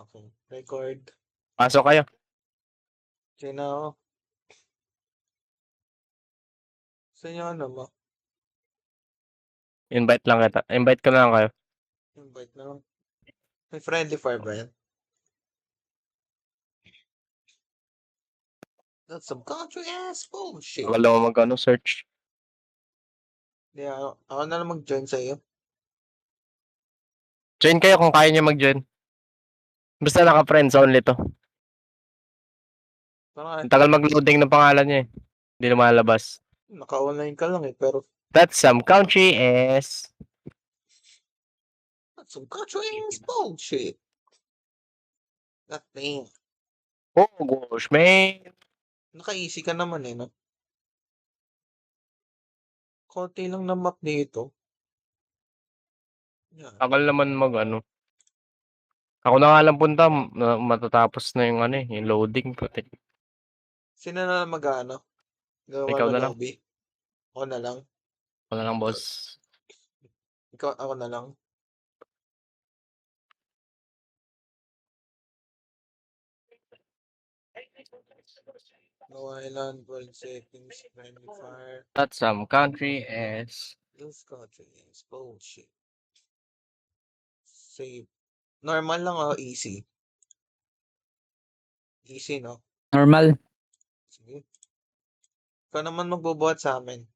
Okay. Record. Pasok kayo. Sino ako? Saan yung ano mo? Invite lang kita. Invite ko na lang kayo. Invite na lang. May friendly fire ba yan? That's some country ass bullshit. Wala lang mag search. Hindi, ako na lang mag-join sa iyo. Join kayo kung kaya niyo mag-join. Basta naka-friends only to. Parang Ang tagal mag-loading ng pangalan niya eh. Hindi lumalabas. naka-online ka lang eh, pero That's some country ass. that's some country ass bullshit. God damn. Oh gosh, man. Naka-easy ka naman eh, no? Konti lang na map dito. Yan. Tagal naman Ako na nga lang punta, matatapos na yung yung loading. Pati. Sino na lang mag-ano? Gawa Ikaw na na lang. lobby? Ako na lang. Ako na lang, boss. Ako na lang. No island, 12 seconds, friendly fire. That's some country ass. This country is bullshit. Save. Normal lang o easy? Easy, no? Normal. Sige. Ikaw naman magbubuhat sa amin.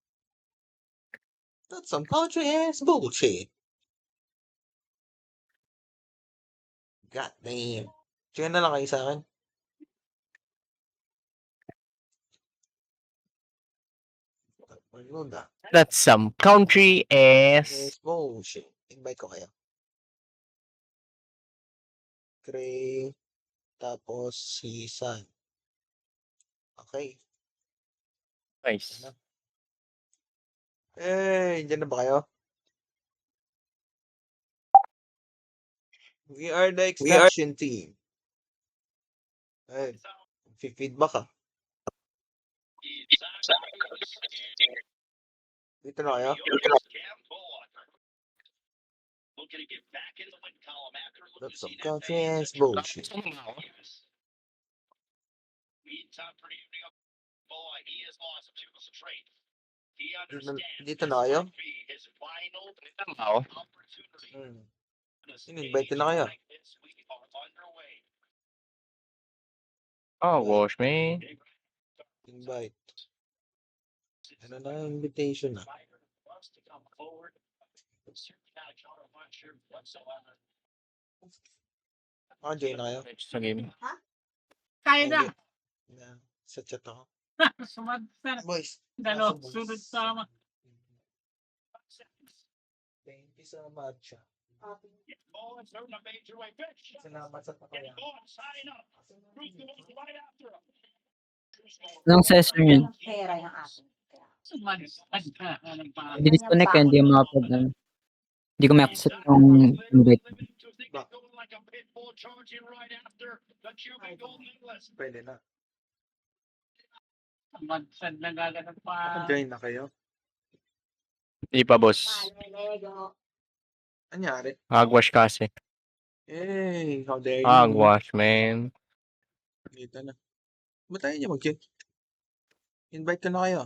That's some country ass bullshit. God damn. Sige na lang kayo sa akin. Maganda. That's some country ass. Yes, bullshit. Invite ko kayo. Gray. Tapos si San. Okay. Nice. Hey, dyan na ba kayo? We are the extraction team. Ay, feedback ka. Dito na kayo? That's some country ass bullshit. Dito na kayo? In-invite na kayo. Oh gosh, man. Invite. Ano na yung invitation na? Join na kayo? Sa game. Kaya na. Sa chat ako. Sumad na. Boys. Dalo, sunod sama. Thank you so much. Salamat sa pakaya. Anong session yun? Pera yung akin. Sumad na. Di-disconnect hindi mo mapag Hindi ko ma-accept yung invite. Pwede na. Sumad na gaganap pa. Join na kayo? Hindi pa, boss. Anyari? Hogwash kasi. Hey, how dare you? Hogwash, man. Dito na. Ba't tayo niya mag-check? Invite ko na kayo.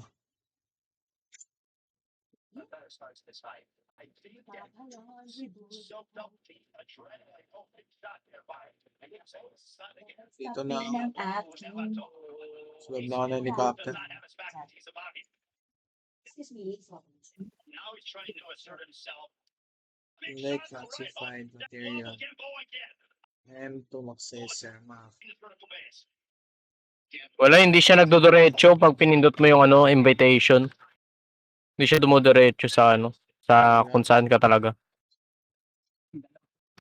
Dito na. Swab na ako ng helicopter. Excuse me. Like classified material. M2 accessor map. Wala, hindi siya nagdodoretso pag pinindot mo yung invitation. Hindi siya dumodoretso sa sa kung saan ka talaga.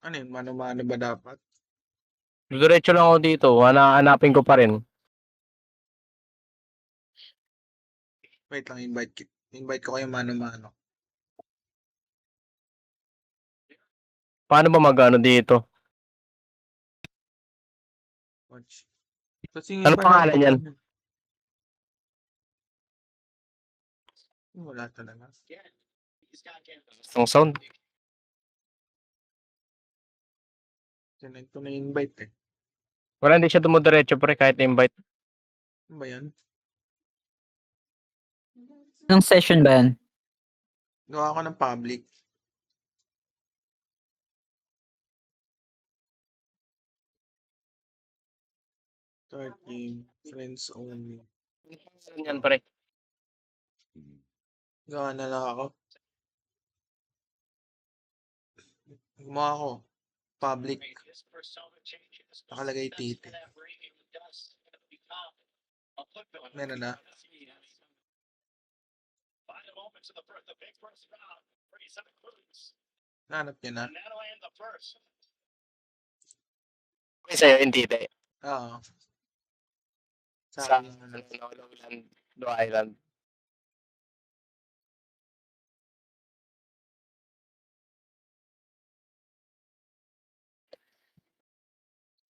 Ano yun? Mano-mano ba dapat? Diretso lang ako dito. Hanapin ko pa rin. Wait lang, invite ko kayo mano-mano. Paano ba mag dito? Watch. Ano pangalan yan? Wala talaga. Ang sound. Tinag ko na invite eh. Wala, hindi siya dumudiretso pre kahit invite. Ano ba yan? Anong session ba yan? Gawa ko ng public. Start game. Friends only. Yan pre. Gawa na lang ako. Gumawa ako. Public. Nakalagay titi. Meron na. Nanap niya na. May sa'yo, hindi tayo. Oo. Sa Sa akin yung ano. Lowland, Do Island.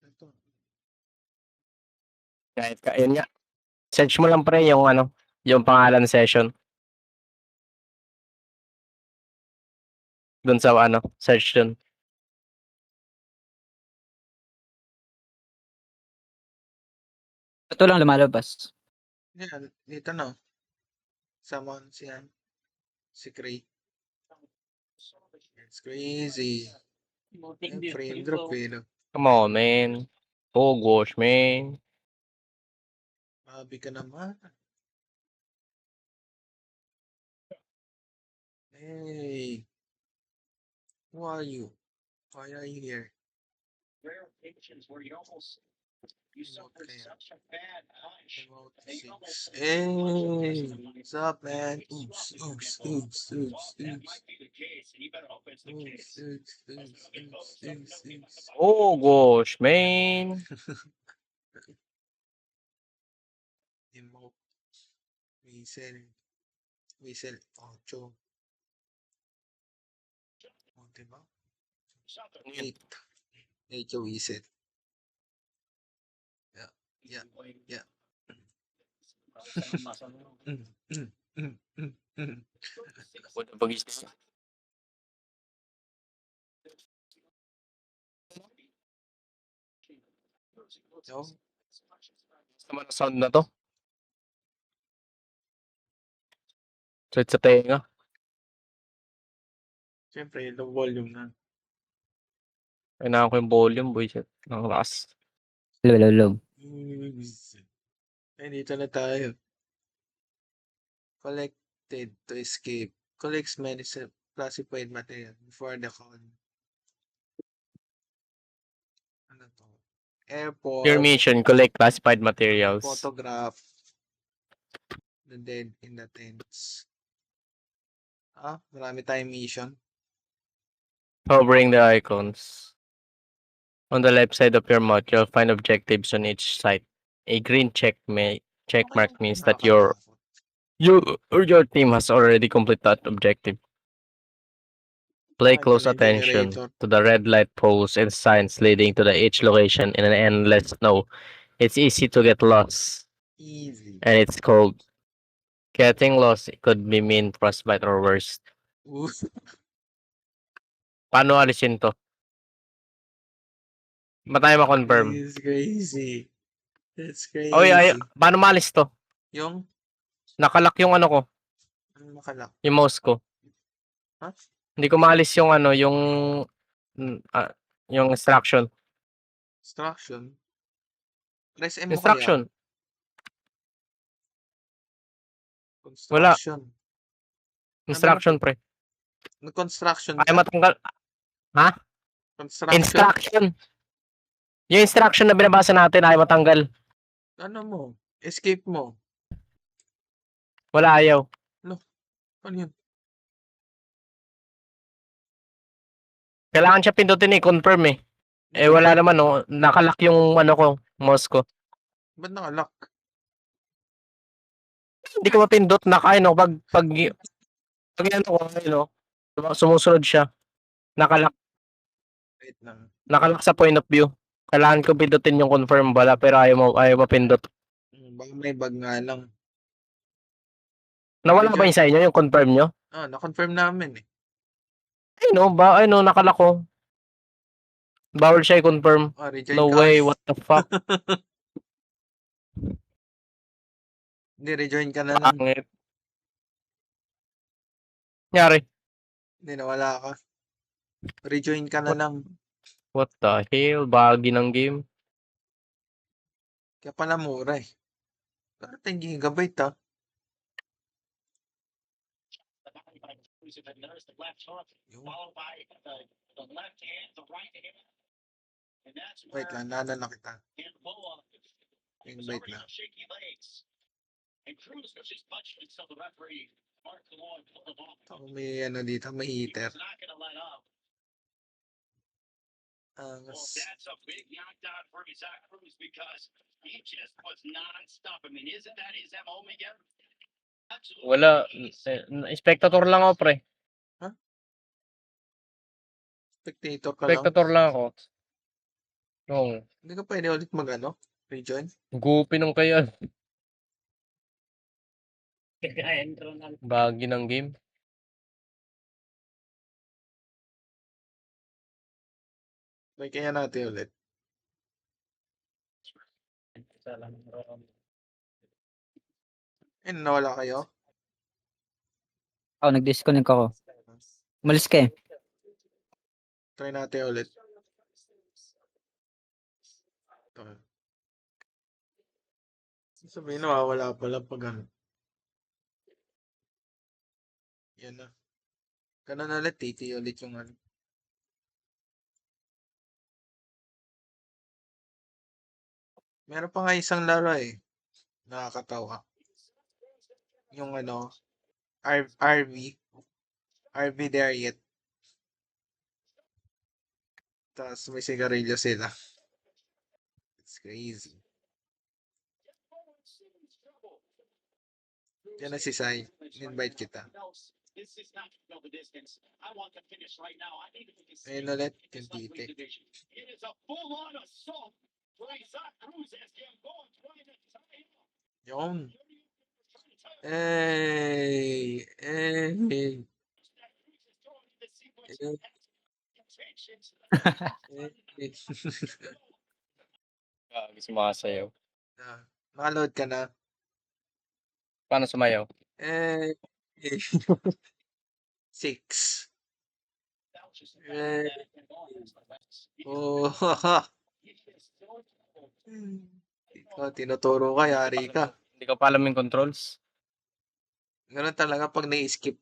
Ito. Kahit ka, yun nga. Search mo lang pre yung ano, yung pangalan session. Dun sa ano, search dun. Ito lang lumalabas. Yan. Dito na. Summon siyan. Si Cray. It's crazy. Yung frame drop eh. No? Come on, man. Oh gosh, man. Mabi ka naman. Hey. Who are you? Why are you here? Rare occasions where you almost you suffered Okay. such a bad hunch. Remote They six. almost Hey. What's up, man? Oops. Oops. Oops. Oops. that Oops. might be the case, and you better hope it's the Oops. case. Oops. Oops. Oops. Oops. Oops. Oh gosh, man. Remote. Whistle. Whistle. Ocho. Oh, diba? Eight. Eight yung whistle. Yeah. Yeah. Mm, mm, mm, mm, mm. What the fuck is this? No? Naman ang sound na to. Straight sa tenga. Siyempre, low volume na. Kailangan ko yung volume, boys. Ang lakas. Low. Ay, dito na tayo. Collected to escape. Collects many classified material before the call. Ano to? Airport. Your mission, collect classified materials. Photograph. The dead in the tents. Ah, marami tayong mission. Hovering the icons. On the left side of your map, you'll find objectives on each site. A green check mark means that your team has already completed that objective. Pay Nakita close na yung attention generator. to the red light poles and signs leading to each location in an endless snow. It's easy to get lost, Easy. and it's cold. Getting lost could be mean frostbite or worse. Ooh, Paano alisin to? Ba tayo ma-confirm? it's crazy. It's crazy. Oy, paano maalis to? Yung, Nakalock yung ano ko, ano makalak? yung mouse ko. Ha? Hindi ko maalis yung ano, yung instruction. Instruction. Press M mo kaya. Instruction. Construction. Instruction, pre. Nag-construction Ay ka. matanggal. Ha? Construction. Instruction. Yung instruction na binabasa natin ay matanggal. Ano mo? Escape mo. Wala, ayaw. Ano yun? Kailangan siya pindutin confirm eh. Eh wala naman no, nakalock yung ano ko, mouse ko. Ba't nakalock? Hindi ko mapindot pag ano ko, sumusunod siya. Nakalock Wait lang. sa point of view. Kailangan ko pindutin yung confirm bala pero ayaw mapindot. Baka may bug nga lang. Nawala ba yung sa inyo yung confirm nyo? Ah, na-confirm namin eh. Nakalock ko. Bawal siya i-confirm. rejoin No ka way, ulit. what the fuck? Hindi, rejoin ka na lang. Pangit. Nyari. Hindi, nawala ka. Rejoin ka na lang. What the hell? Bagi ng game. Kaya pala mura eh. 10 gigabyte ah. Yun. Wait lang, nana na kita. Invite na. May ano dito, may heater. That's a big knockdown for Isaac Cruz because he just was non-stop. I mean, isn't that his MO, Miguel? Absolutely. Wala. Spectator lang ako, pre. Spectator ka lang. Spectator lang ako. Oo. Hindi ka pwede ulit mag-ano? Rejoin? Gupi nung kayo. Bagi ng game. May kaya natin ulit. Nawala kayo? Nag-disconnect ako. Umalis ka eh. Try natin ulit. Ito. Sabihin nawawala pala pag ano. Yan na. Ganun ulit, titi ulit yung ano. Meron pa nga isang laro eh. Nakakatawa. Yung ano, RV. RV there yet. Tapos may sigarilyo sila. It's crazy. Yan na si Sai. Invite kita. Ayun ulit, yung titi. Yun. Hey! Hey! Bagi sumasayaw. Nakaload ka na. Paano sumayaw? Eh, 6. Oh, tinuturo ka, yari ka. Hindi ko pa alam yung controls. Ganun talaga pag na-skip.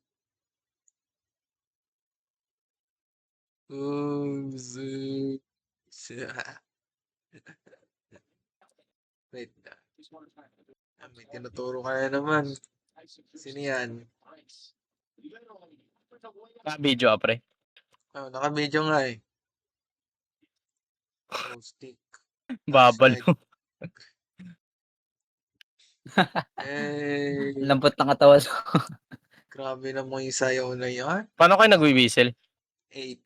Wait na. May tinuturo ka na naman. Sino yan? Video, pre. Naka-video nga eh. Stick. Babal. Lambot ng katawan. Grabe naman yung sayaw na yan. Paano kayo nagwi-whistle? 8.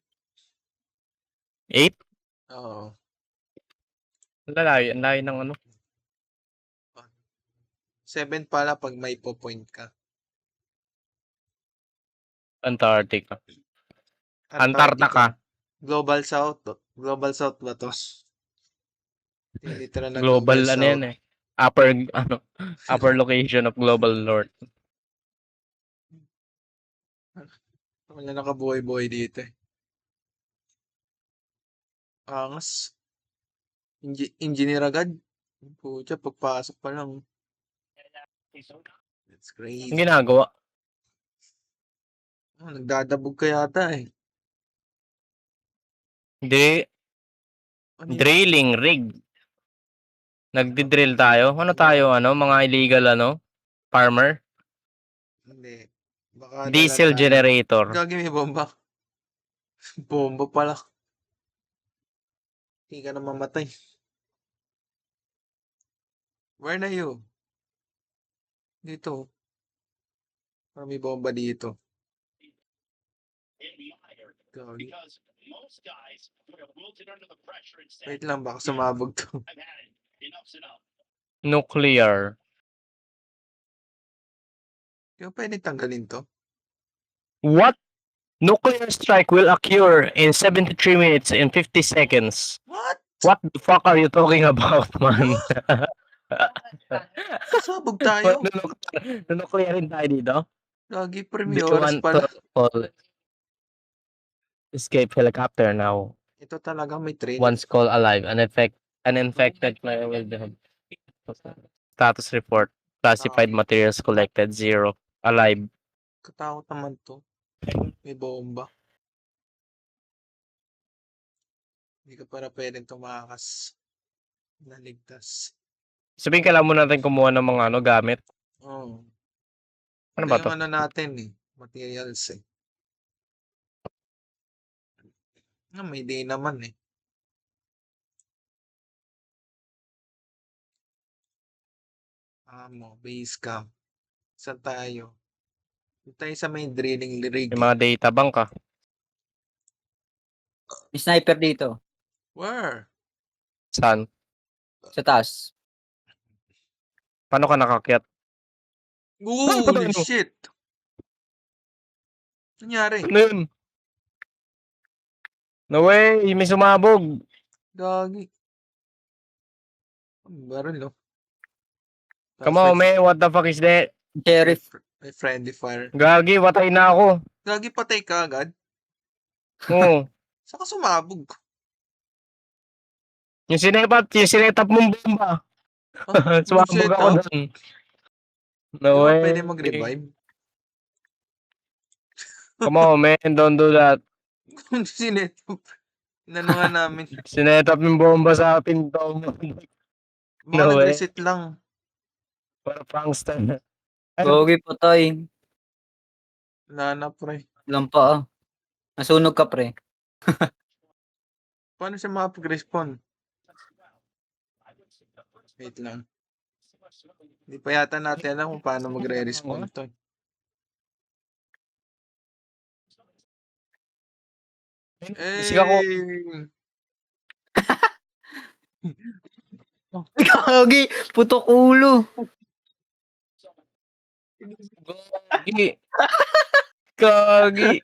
8? Oo. Ang layo ng ano. 7 pala pag may po-point ka. Antarctica. Antarctica. Global South. Global South ba to? Tinitira na Global ano South. yan eh. Upper location of global north. Wala nakabuhay-buhay dito eh. Angas. Engineer agad. Pucha, pagpasok pa lang. That's crazy. Ang ginagawa? Nagdadabog ka yata eh. Hindi. Ano yun? Drilling rig. Nagdi-drill tayo. Ano tayo? Mga illegal farmer? Hindi. Baka Diesel daladala. generator. Gagi may bomba. Bomba pala. Hindi ka na mamatay. Where na you? Dito. Parang may bomba dito. Gagi. Wait lang, baka sumabog to. Nuclear. Kaya pwede tanggalin to? What? Nuclear strike will occur in 73 minutes and 50 seconds. What? What the fuck are you talking about, man? Sasabog tayo. Nuclear rin tayo dito? Gagi, Do premium you oras want pala. to call escape helicopter now? Ito talaga may trade. Once call alive, an infected player will be. Status report. Classified materials collected 0. Alive. Katakot naman to. May bomba. Hindi ka para pwedeng tumakas. Naligtas. Sabihin kailangan mo natin kumuha ng mga gamit. Oo. Ano Ito ba yung to? ano natin eh. Materials eh. May day naman eh. Base camp. Saan tayo? Doon tayo sa main drilling rig. Yung mga data bank ka. May sniper dito. Where? Saan? Sa taas. Paano ka nakakyat? Holy shit! Nangyari? Ano yun? No way! May sumabog! Gagi. Baril no? Come on, man. What the fuck is that? Sheriff. May friendly fire. Gagi, watay na ako. Gagi, patay ka agad? Oo. Saka sumabog. Yung sinetap mong bomba. Sumabog ako doon. No way. Pwede mag-revive. Come on, man. Don't do that. Kung sinetap. Inano nga namin. Sinetap yung bomba sa pinto mo. Baka No way. nag-reset lang. Para prankster. Gogi, patay. Wala na, pre. Lampa ah. Nasunog ka, pre. Paano siya makapag-respawn? Wait lang. Hindi pa yata natin alam kung paano magre-respawn to. Sige ako. Gogi, putok ulo. Gagi. Gagi.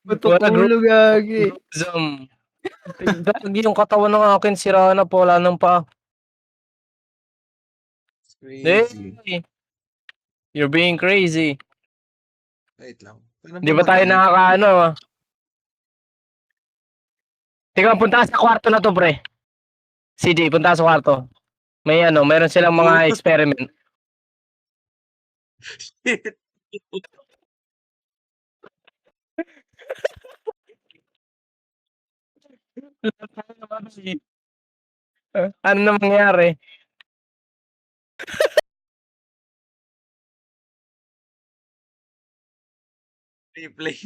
Putok ulo, gagi. Gagi yung katawan ng akin. Sira na po. Wala nang pa. Crazy. Hey. You're being crazy. Wait lang. Di ba tayo nakakaano? Teka, punta ka sa kwarto na to, pre. CJ, punta ka sa kwarto. Meron silang mga experiment. Ano na mangyari? Replay.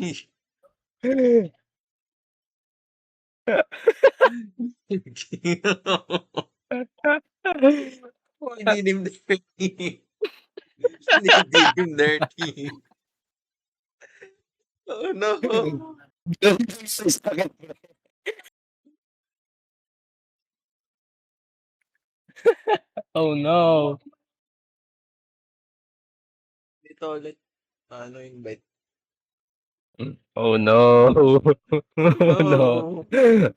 Hindi dim dirty. Hindi dim dirty. Oh no. Oh no. Dito ulit. Ano invite? Oh no. Oh no.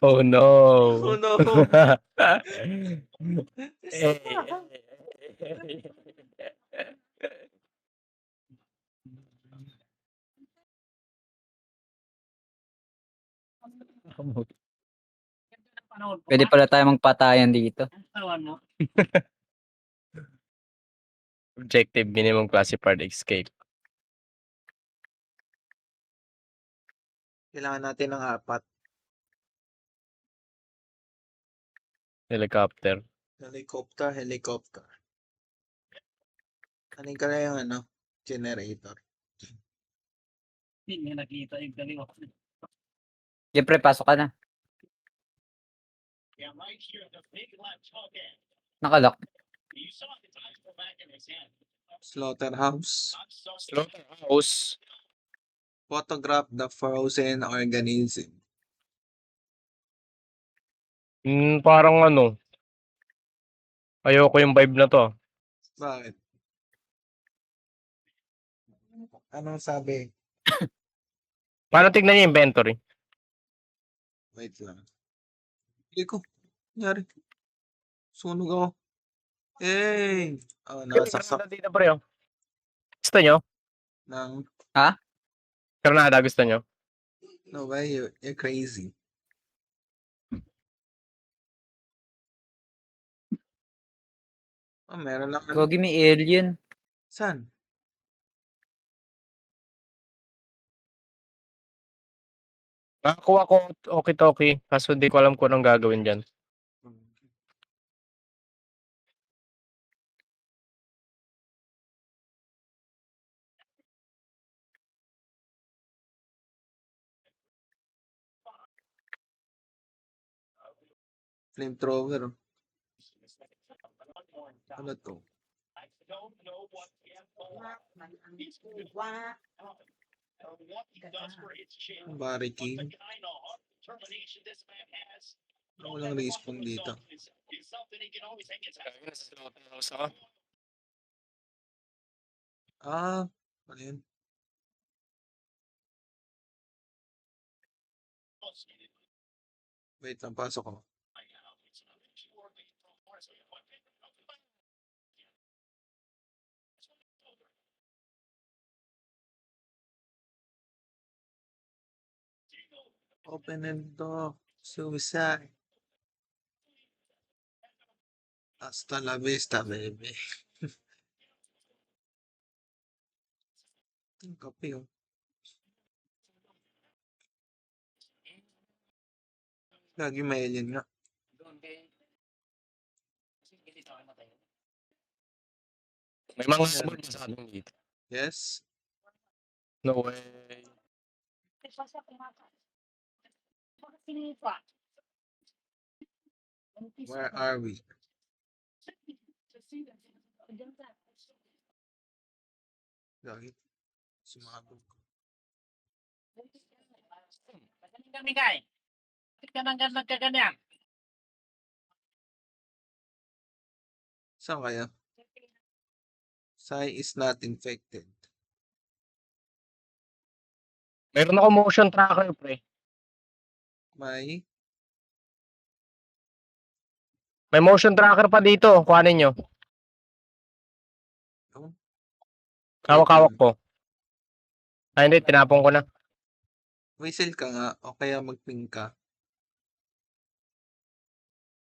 Oh no. Oh no. Pwede pala tayo magpatayan dito. Objective minimum classified escape. Kailangan natin ng 4. Helicopter. Helicopter. Anin ka na yung generator. Hindi nakita yung dalawa. Siyempre, pasok ka na. Yeah, right here, the big left hook in. Nakalock. You saw the time go back in his hand. Slaughterhouse. Slaughterhouse. Photograph the frozen organism. Parang ayoko yung vibe na to. Bakit? Anong sabi? Paano tignan yung inventory? Wait lang. Hindi ko. Nangyari. Sunog ako. Eh! Nakasaksak Granada dito, pre, oh. Gusto nyo? ng... Granada, gusto nyo? No way, you're crazy. Meron lang ano. Gogi, may alien. Saan? Nakakuha ko oki-toki, kaso di ko alam kung anong gagawin dyan. Flamethrower. Ano to? Barricade. Walang respawn dito. Ano yun? Wait lang, pasok ko. Open the door. Suicide. Hasta la vista, baby. Ang kape, oh. Lagi may alien nga. May mga small sa atin dito. Yes? No way. Where are we? Lagi. Sumabog. Saan kaya? Sai is not infected. Meron ako motion tracker, pre. May May motion tracker pa dito. Kuhanin nyo. Hawak-hawak ko. Hindi. Tinapon ko na. whistle ka nga o kaya mag-ping ka.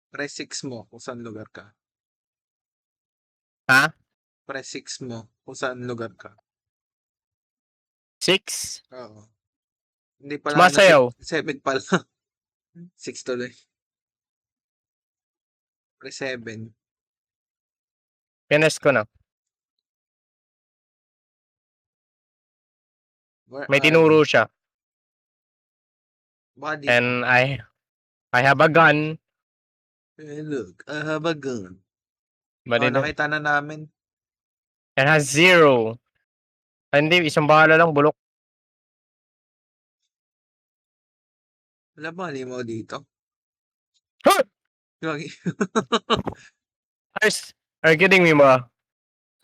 Press 6 mo kung saan lugar ka. Ha? Press 6 mo kung saan lugar ka. 6? Oo. Hindi pala Sumasayaw. 7 pala. 6 tuloy. Press 7. Pines ko na. Where May are tinuro you? siya. Body. And I have a gun. Hey, look, I have a gun. But it Nakita na namin. has 0. Hindi, isang bala lang, bulok. Wala ba halimaw dito? Huh! Gagi. Are you kidding me, ba?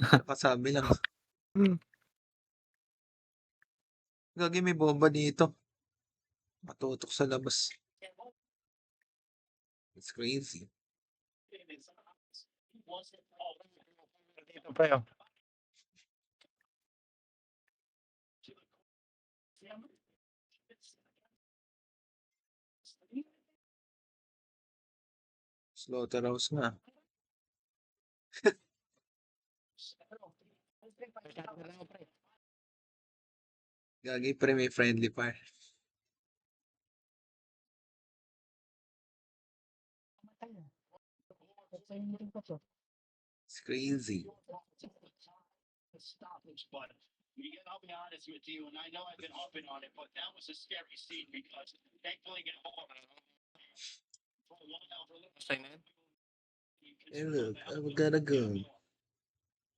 Nakasabi lang. Gagi, may bomba dito. Matutok sa labas. It's crazy. Dito pa yun. Slaughterhouse nga. Gagi, pre, may friendly fire. It's crazy. But I'll be honest with you, and I know I've been hopping on it, but that was a scary scene because thankfully get home for a while. Hey, look, I've got a gun.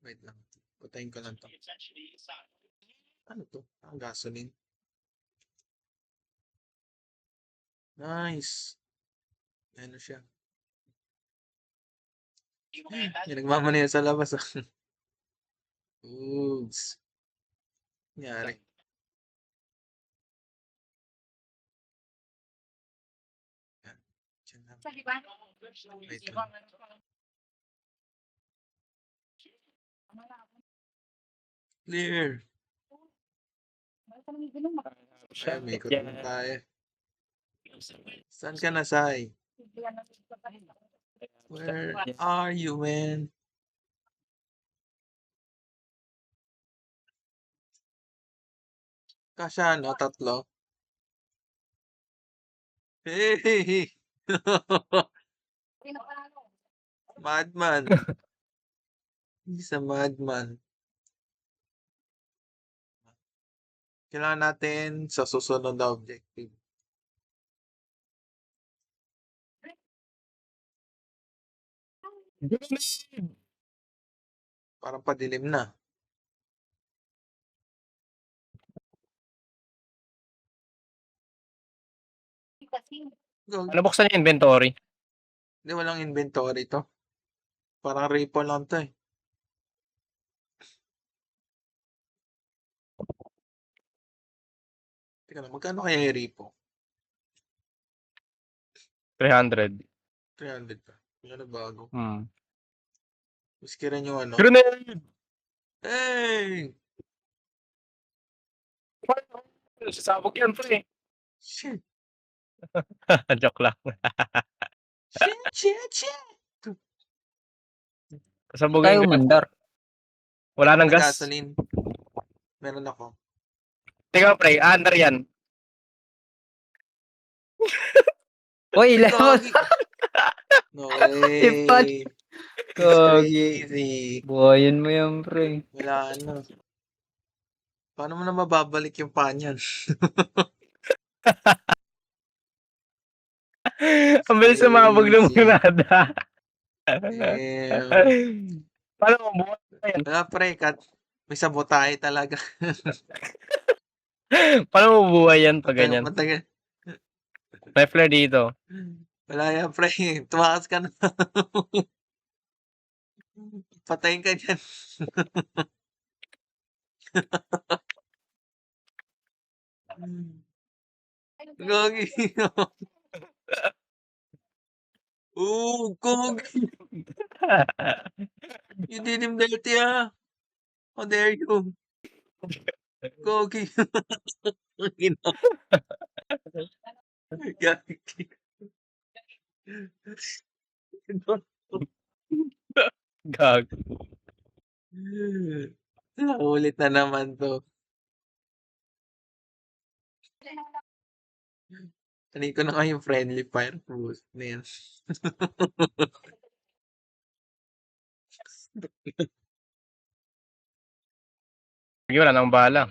Wait lang. Patayin ko lang to. It's actually inside. Ano to? Ang gasoline. Nice. Ano siya? Yung nagmamaneho sa labas. Ah. Oops. Nangyari. Wait lang. Clear. Ay, may ikot na tayo. Saan ka na, Sai? Where are you, man? Kasya, no? Tatlo. Hey! Madman. He's a madman. Kailangan natin sa susunod na objective. Parang padilim na. Go. Ano buksan yung inventory? Hindi, walang inventory to. Parang repo lang to eh. Teka lang, magkano kaya yung repo? 300. 300 pa. Ano bago? Hmm. Miski rin yung ano. Grenade! Hey! Sasabog yan, pre. Shit! Joke lang. Shit! Pasabog Tayo yung umandar. Wala nang gas. Gasoline. Meron ako. Teka, pre. Under yan. Uy, lemos! Gogi! No way! Ipad. It's Gogi. crazy. Buhayin mo yan, pre. Wala ano. Paano mo na mababalik yung panyan? Ang bilis sumabog ng Crazy. granada. Damn. Paano mo buhay yan? Wala pre, may sabotahe talaga. Paano mo buhay yan pag ganyan? Matagal. May flare dito. Wala yan pre, tumakas ka na. Patayin ka dyan. Gogi. Oh, Gogi. You did him dirty ah. How dare you? Gogi. Gino. Gagi. Gag. Ulit na naman to. Tanin ko na nga yung friendly fire boost na yan. Sige, wala nang bala.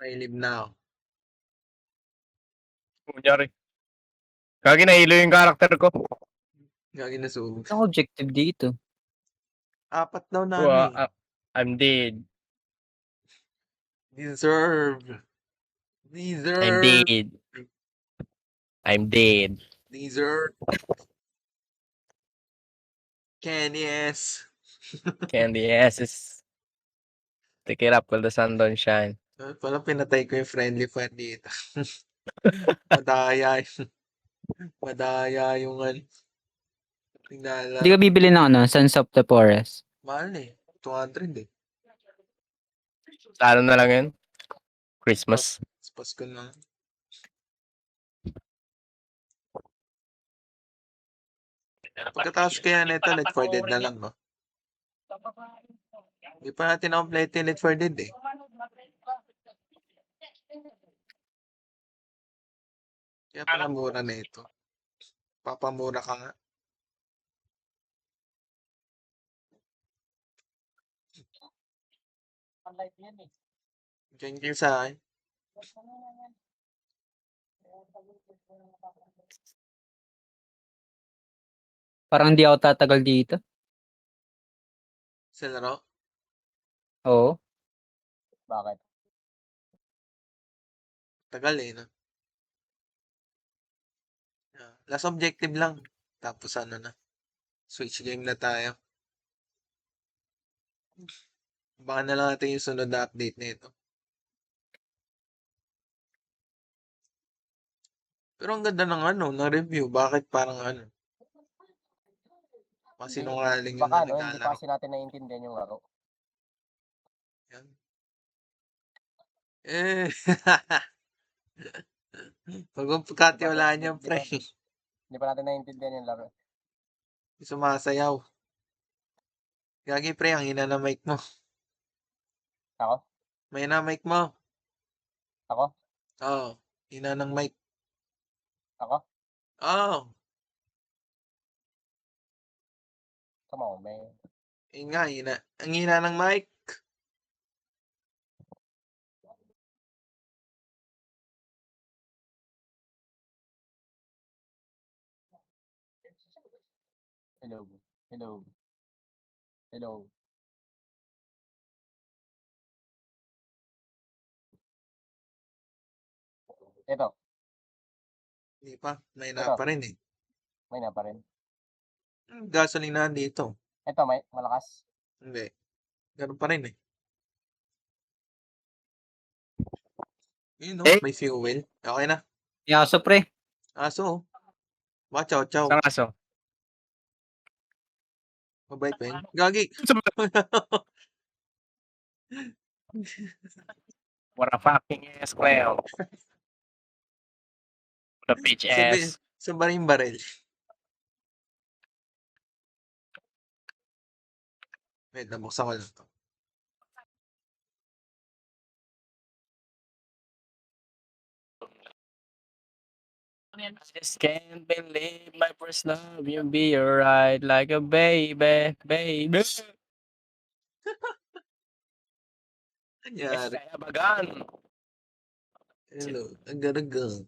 I live now. Kunyari. Gagi, nahilo yung karakter ko. Gagi na sunog. Ang objective dito. 4 daw na Wow, ano eh. I'm dead. Deserve. I'm dead. I'm dead. Deserve. Candy ass. Candy asses. Take it up while the sun don't shine. Pala pinatay ko yung friendly fire dito. Madaya yung... Madaya yung ano. Tingnan Hindi ka bibili ng ano, Sons of the Forest. Mahal eh. 200 eh. Ano na lang yun? Christmas. Pasko na. Pagkatapos kaya nito, Left 4 Dead na lang, no? Hindi pa natin na-complete yung Left 4 Dead eh. Kaya pala mura na ito. Papamura ka nga. Diyan sa akin. Parang hindi ako tatagal dito. Sa laro. Oo. Bakit? Tagal eh, no? Last objective lang. Tapos ano na. Switch game na tayo. Baka na lang natin yung sunod na update na ito. Pero ang ganda ng ano, ng review. Bakit parang ano? Masinungaling yung Baka hindi pa naglalaro. kasi natin naiintindihan yung laro. Yan. Eh, Huwag mong pagkatiwalaan yan, pre. Hindi pa natin naiintindihan yung laro. Sumasayaw. Gagi, pre, ang hina ng mic mo. Ako? May na mic mo. Ako? Oo. Hina ng mic. Ako? Oo. Come on, man. Yun nga, hina. Ang hina ng mic. Hello. Hello. Hello. Ito. Hindi pa. May na Ito. pa rin eh. May na pa rin. Gasolinahan dito. Ito, may malakas. Hindi. Ganun pa rin eh. Yun no, Eh? may fuel. Okay na. Yaso, pre. Aso. Baka chow chow. Isang aso. Mabait pa yun. Gagi. What a fucking ass clown. What a bitch Sabi, ass. sa baring baril. Wait, nabuksan ko lang to. I just can't believe my first love. You be right like a baby, baby. If Anyari. I have a gun. Hello. Agaragang.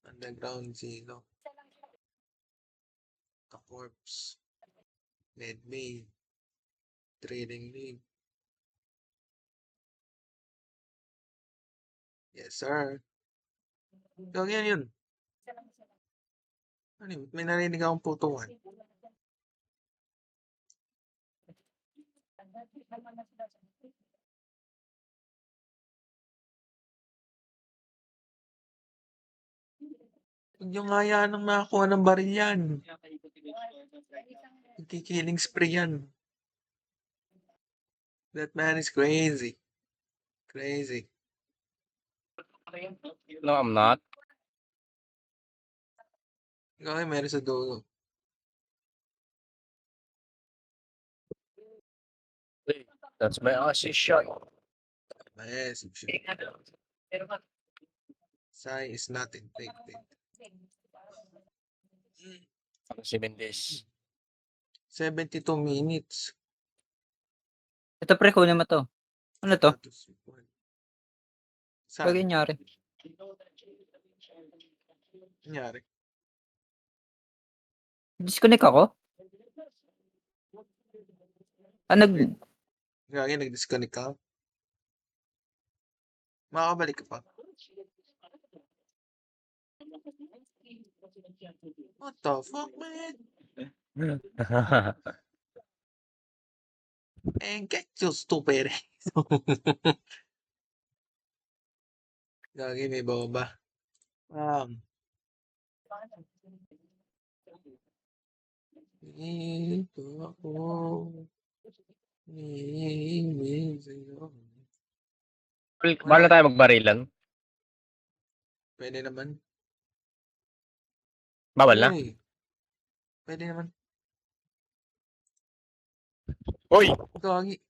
Underground Zero. The Corpse. Medbay. Trading League. Yes, sir. Gagi yan yun. Ano yun? May narinig akong putukan. Huwag niyong hayaan ng makakuha ng baril yan. Kikiling spray yan. That man is crazy. Crazy. No, I'm not. Okay, meron sa dulo. That's my Aussie shot. Yes, Sai is not infected. Ang 7 days. 72 minutes. Ito, pre, kunin mo to. Ano to? Saan? Bagay nangyari. Nangyari? Disconnect ako? Gagi, nag-disconnect ka? Makakabalik ka pa? What the fuck, man? And get your stupid. Gagi, may baba. Ito ako. Ibig sa'yo. Bala tayo magbarilan. Pwede naman. Bawal na. Uy. Pwede naman. Uy! Gagi.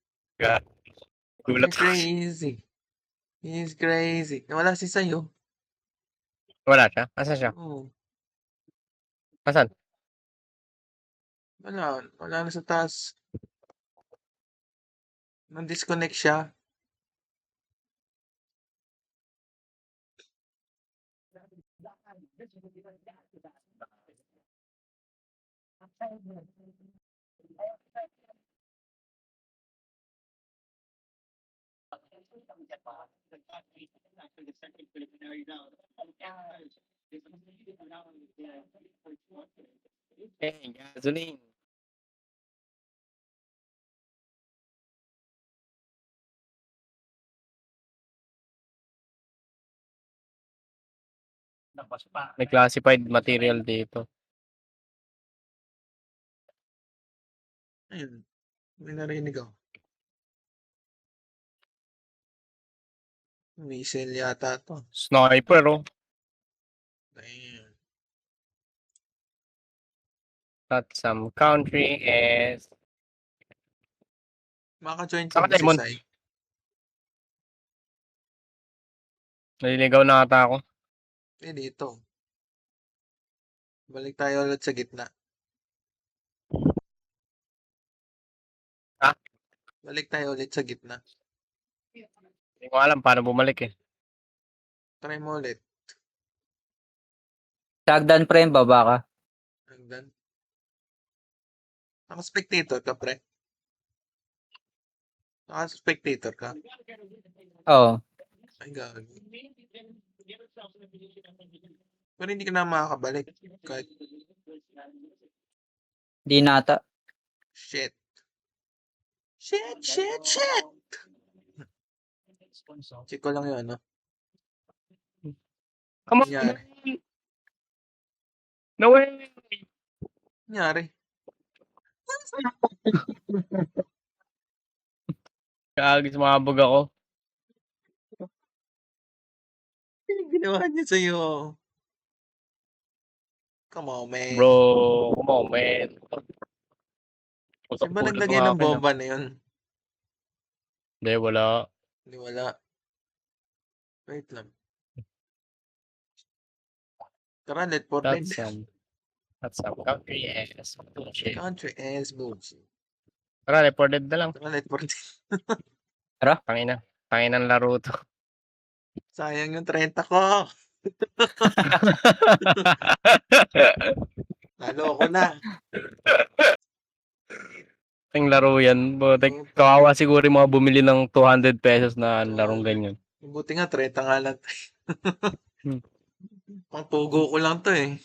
Gulat He's ako. crazy. He's crazy. Nawala si Sayo. Wala siya? Asan siya? Oo. Asan? Wala. Wala na sa taas. Nang-disconnect siya. Eh, gasoline. May classified material dito. Ayun. May narinig ako. Missile yata to. Sniper, oh. Damn. That some country is... Maka-join Saka pa ba si Diamond. Sai? Naliligaw na ata ako. Dito. Balik tayo ulit sa gitna. Ha? Balik tayo ulit sa gitna. Hindi ko alam paano bumalik eh. Try mo ulit. Sagdan pre, baba ka. Hanggang. Naka-spectator ka, pre. Naka-spectator ka. Oo. Ay, gagi. Pero hindi ka na makakabalik. Kahit, Di nata. shit. Shit! Check ko lang yun, no? Come on! Nangyari. No way! Nangyari. Kagi, sumabog ako. Ano ginawa niya sa'yo? Come on, man. Bro, come on, man. Saan ba naglagay ng bomba na yun? Hindi, wala. Hindi, wala. Wait lang. Tara, let for dead. That's some country ass bullshit. Country ass bullshit. Tara, reported na lang. Tara, let for dead. Tanginang laro to. Sayang yung 30 ko. Lalo ko na. Ang laro yan. Kawawa siguro yung mga bumili ng 200 pesos na larong ganyan. Buti nga, 30 nga lang. Hmm. Pang tugo ko lang to eh.